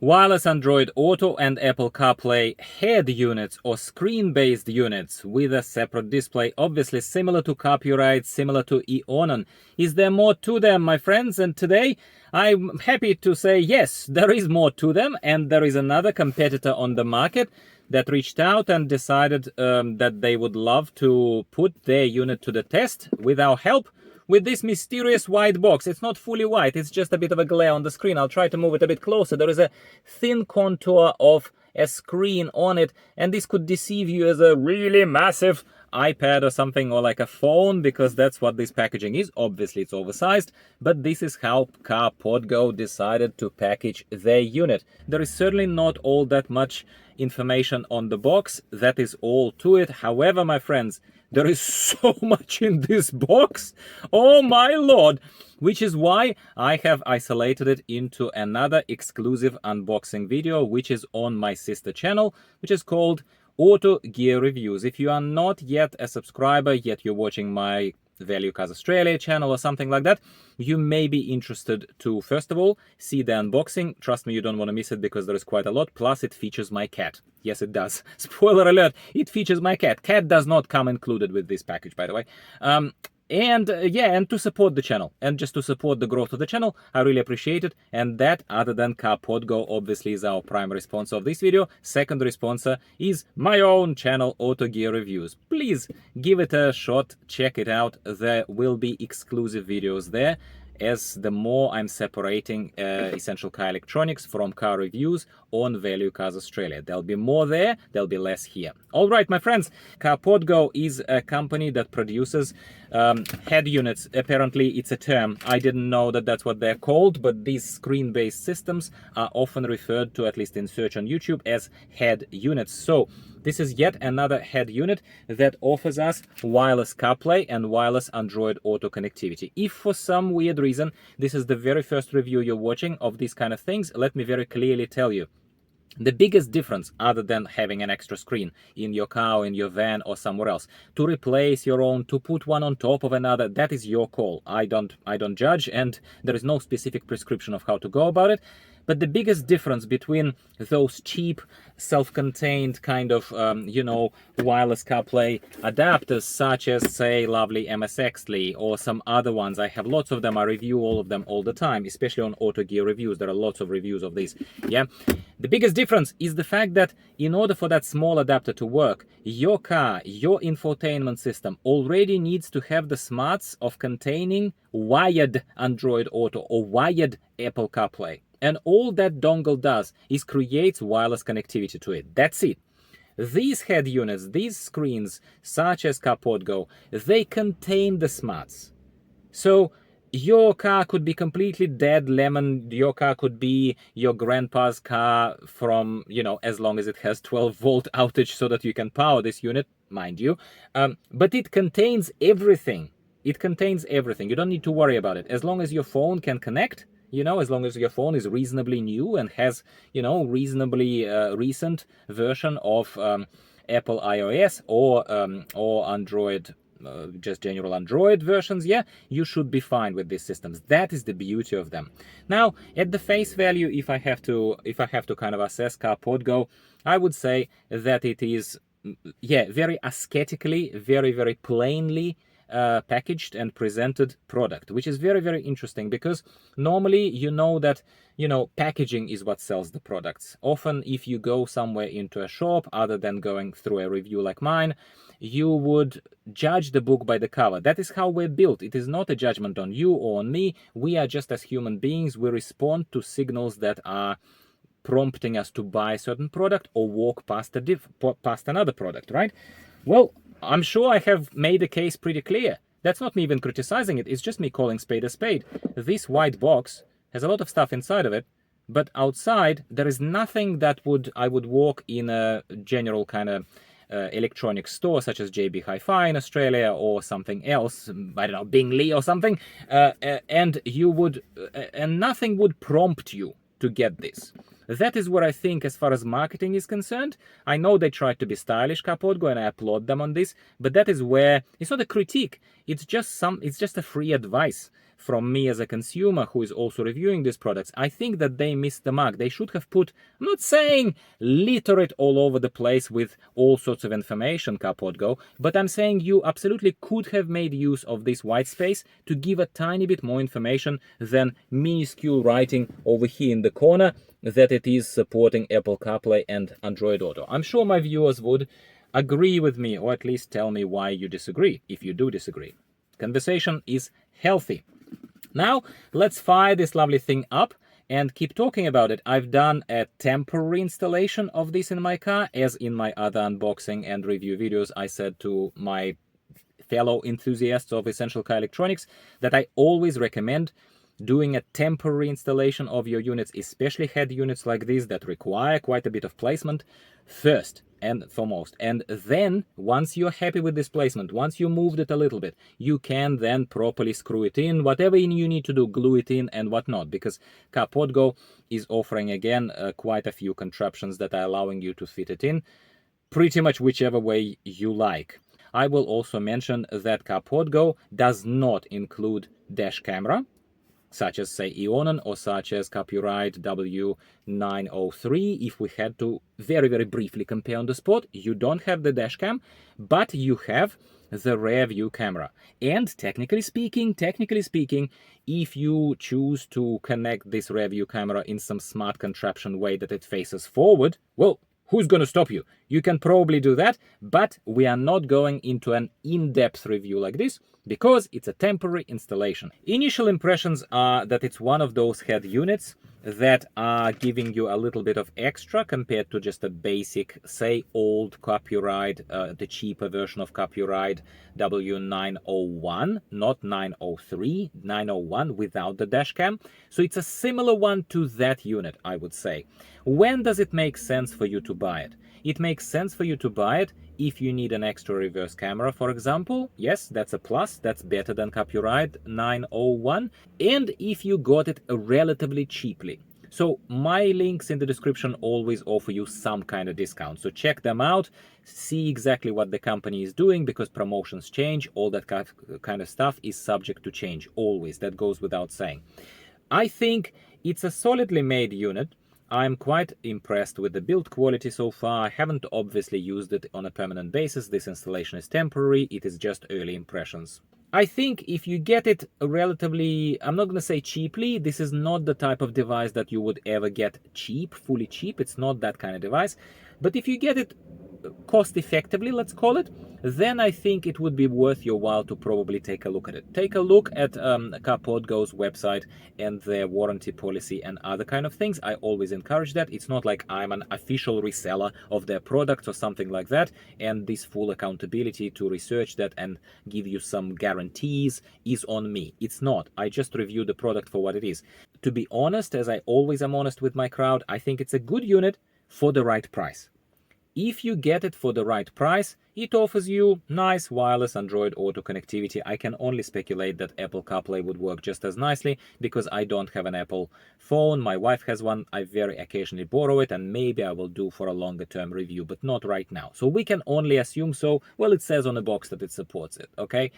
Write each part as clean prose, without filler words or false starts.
Wireless Android Auto and Apple CarPlay head units or screen-based units with a separate display, obviously similar to Carpuride, similar to Eonon. Is there more to them, my friends? And today I'm happy to say yes, there is more to them, and there is another competitor on the market that reached out and decided that they would love to put their unit to the test with our help. With this mysterious white box. It's not fully white, it's just a bit of a glare on the screen. I'll try to move it a bit closer. There is a thin contour of a screen on it, and this could deceive you as a really massive iPad or something, or like a phone, because that's what this packaging is. Obviously it's oversized, but this is how CarpodGo decided to package their unit. There is certainly not all that much information on the box. That is all to it. However, my friends, there is so much in this box, oh my lord, which is why I have isolated it into another exclusive unboxing video, which is on my sister channel, which is called Auto Gear Reviews. If you are not yet a subscriber, yet you're watching my Value Cars Australia channel or something like that, you may be interested to, first of all, see the unboxing. Trust me, you don't want to miss it because there is quite a lot. Plus, it features my cat. Yes, it does. Spoiler alert, it features my cat. Cat does not come included with this package, by the way. And to support the channel, and just to support the growth of the channel, I really appreciate it. And that, other than CarpodGo, obviously is our primary sponsor of this video. Secondary sponsor is my own channel, Auto Gear Reviews. Please give it a shot, check it out. There will be exclusive videos there, as the more I'm separating essential car electronics from car reviews on Value Cars Australia. There'll be more there, there'll be less here. All right, my friends, CarpodGo is a company that produces head units. Apparently, it's a term. I didn't know that that's what they're called, but these screen-based systems are often referred to, at least in search on YouTube, as head units. So this is yet another head unit that offers us wireless CarPlay and wireless Android Auto connectivity. If for some weird reason this is the very first review you're watching of these kind of things, let me very clearly tell you, the biggest difference, other than having an extra screen in your car, in your van, or somewhere else, to replace your own, to put one on top of another, that is your call. I don't judge, and there is no specific prescription of how to go about it. But the biggest difference between those cheap, self-contained kind of, wireless CarPlay adapters, such as, say, lovely MSXly or some other ones, I have lots of them, I review all of them all the time, especially on Auto Gear Reviews. There are lots of reviews of these, yeah? The biggest difference is the fact that in order for that small adapter to work, your car, your infotainment system already needs to have the smarts of containing wired Android Auto or wired Apple CarPlay. And all that dongle does is creates wireless connectivity to it. That's it. These head units, these screens, such as CarpodGo, they contain the smarts. So your car could be completely dead lemon. Your car could be your grandpa's car from, as long as it has 12-volt outage so that you can power this unit, mind you. But it contains everything. It contains everything. You don't need to worry about it. As long as your phone can connect, as long as your phone is reasonably new and has, reasonably recent version of Apple iOS or Android, just general Android versions, yeah, you should be fine with these systems. That is the beauty of them. Now, at the face value, if I have to kind of assess CarpodGo, I would say that it is, very aesthetically, very, very plainly packaged and presented product, which is very, very interesting, because normally that packaging is what sells the products. Often if you go somewhere into a shop, other than going through a review like mine, you would judge the book by the cover. That is how we're built. It is not a judgment on you or on me. We are just, as human beings, we respond to signals that are prompting us to buy a certain product or walk past another product, right? Well, I'm sure I have made the case pretty clear. That's not me even criticizing it, it's just me calling spade a spade. This white box has a lot of stuff inside of it, but outside there is nothing that I would walk in a general kind of electronic store, such as JB Hi-Fi in Australia or something else, I don't know, Bingley or something, and nothing would prompt you to get this. That is what I think as far as marketing is concerned. I know they tried to be stylish, CarpodGo, and I applaud them on this, but that is where it's not a critique. It's just a free advice from me as a consumer who is also reviewing these products, I think that they missed the mark. They should have put, I'm not saying litter it all over the place with all sorts of information, CarpodGo, but I'm saying you absolutely could have made use of this white space to give a tiny bit more information than minuscule writing over here in the corner that it is supporting Apple CarPlay and Android Auto. I'm sure my viewers would agree with me, or at least tell me why you disagree, if you do disagree. Conversation is healthy. Now, let's fire this lovely thing up and keep talking about it. I've done a temporary installation of this in my car, as in my other unboxing and review videos I said to my fellow enthusiasts of essential car electronics that I always recommend doing a temporary installation of your units, especially head units like these that require quite a bit of placement, first and foremost. And then, once you're happy with this placement, once you moved it a little bit, you can then properly screw it in, whatever you need to do, glue it in and whatnot, because CarpodGo is offering, again, quite a few contraptions that are allowing you to fit it in, pretty much whichever way you like. I will also mention that CarpodGo does not include dash camera, such as, say, Eonon or such as Carpuride W903. If we had to very, very briefly compare on the spot, you don't have the dash cam, but you have the rear view camera. And technically speaking, if you choose to connect this rear view camera in some smart contraption way that it faces forward, well, who's going to stop you? You can probably do that, but we are not going into an in-depth review like this because it's a temporary installation. Initial impressions are that it's one of those head units that are giving you a little bit of extra compared to just a basic, say, old Carpuride, the cheaper version of Carpuride W901, not 903, 901 without the dash cam. So it's a similar one to that unit, I would say. When does it make sense for you to buy it? It makes sense for you to buy it if you need an extra reverse camera, for example. Yes, that's a plus. That's better than Carpuride 901. And if you got it relatively cheaply. So my links in the description always offer you some kind of discount. So check them out, see exactly what the company is doing, because promotions change. All that kind of stuff is subject to change always. That goes without saying. I think it's a solidly made unit. I'm quite impressed with the build quality so far. I haven't obviously used it on a permanent basis. This installation is temporary. It is just early impressions. I think if you get it relatively, I'm not going to say cheaply, this is not the type of device that you would ever get cheap, fully cheap. It's not that kind of device. But if you get it cost effectively, let's call it, then I think it would be worth your while to probably take a look at it. Take a look at CarpodGo's website and their warranty policy and other kind of things. I always encourage that. It's not like I'm an official reseller of their product or something like that, and this full accountability to research that and give you some guarantees is on me. It's not. I just review the product for what it is. To be honest, as I always am honest with my crowd, I think it's a good unit for the right price. If you get it for the right price, it offers you nice wireless Android Auto connectivity. I can only speculate that Apple CarPlay would work just as nicely because I don't have an Apple phone. My wife has one. I very occasionally borrow it, and maybe I will do for a longer term review, but not right now. So we can only assume so. Well, it says on the box that it supports it, okay?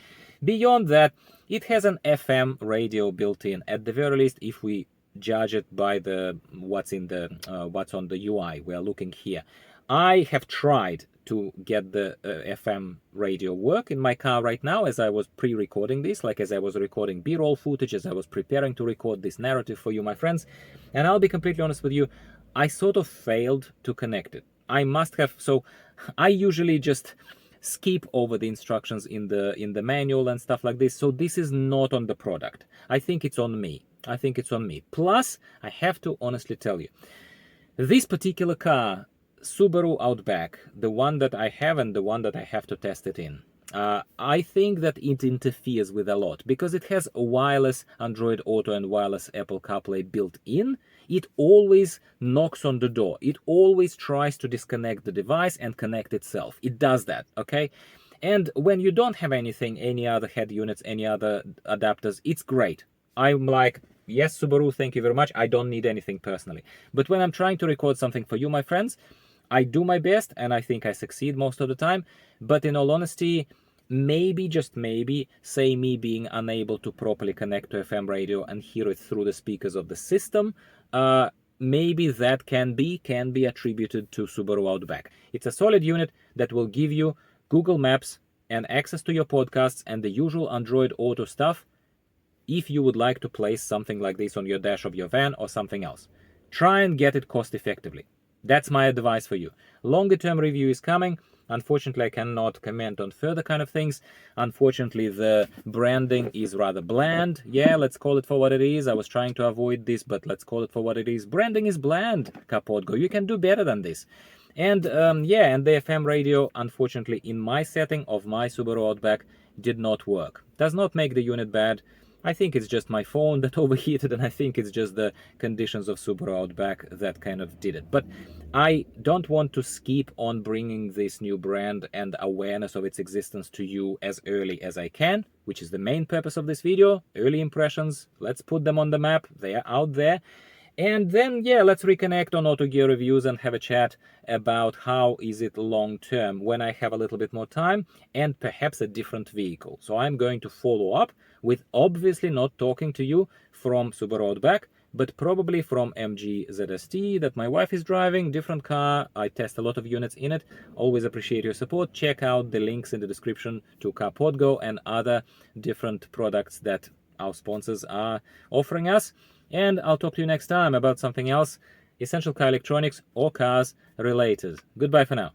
Beyond that, it has an FM radio built in. At the very least, if we judge it by the what's on the UI, we are looking here. I have tried to get the FM radio work in my car right now as I was pre-recording this, like as I was recording B-roll footage, as I was preparing to record this narrative for you, my friends. And I'll be completely honest with you, I sort of failed to connect it. I must have, so I usually just skip over the instructions in the manual and stuff like this. So this is not on the product. I think it's on me. Plus, I have to honestly tell you, this particular car, Subaru Outback, the one that I have and the one that I have to test it in, I think that it interferes with a lot because it has a wireless Android Auto and wireless Apple CarPlay built in. It always knocks on the door. It always tries to disconnect the device and connect itself. It does that, okay? And when you don't have anything, any other head units, any other adapters, it's great. I'm like, yes, Subaru, thank you very much. I don't need anything personally. But when I'm trying to record something for you, my friends, I do my best, and I think I succeed most of the time. But in all honesty, maybe, just maybe, say me being unable to properly connect to FM radio and hear it through the speakers of the system, maybe that can be attributed to Subaru Outback. It's a solid unit that will give you Google Maps and access to your podcasts and the usual Android Auto stuff if you would like to place something like this on your dash of your van or something else. Try and get it cost effectively. That's my advice for you. Longer term review is coming. Unfortunately, I cannot comment on further kind of things. Unfortunately, the branding is rather bland. Yeah, let's call it for what it is. I was trying to avoid this, but let's call it for what it is. Branding is bland, CarpodGo. You can do better than this. And yeah, and the FM radio, unfortunately, in my setting of my Subaru Outback, did not work. Does not make the unit bad. I think it's just my phone that overheated, and I think it's just the conditions of Subaru Outback that kind of did it. But I don't want to skip on bringing this new brand and awareness of its existence to you as early as I can, which is the main purpose of this video. Early impressions, let's put them on the map, they are out there. And then, yeah, let's reconnect on Auto Gear Reviews and have a chat about how is it long term when I have a little bit more time and perhaps a different vehicle. So I'm going to follow up with obviously not talking to you from Subaru Outback, but probably from MG ZST that my wife is driving, different car. I test a lot of units in it. Always appreciate your support. Check out the links in the description to CarpodGo and other different products that our sponsors are offering us. And I'll talk to you next time about something else, essential car electronics or cars related. Goodbye for now.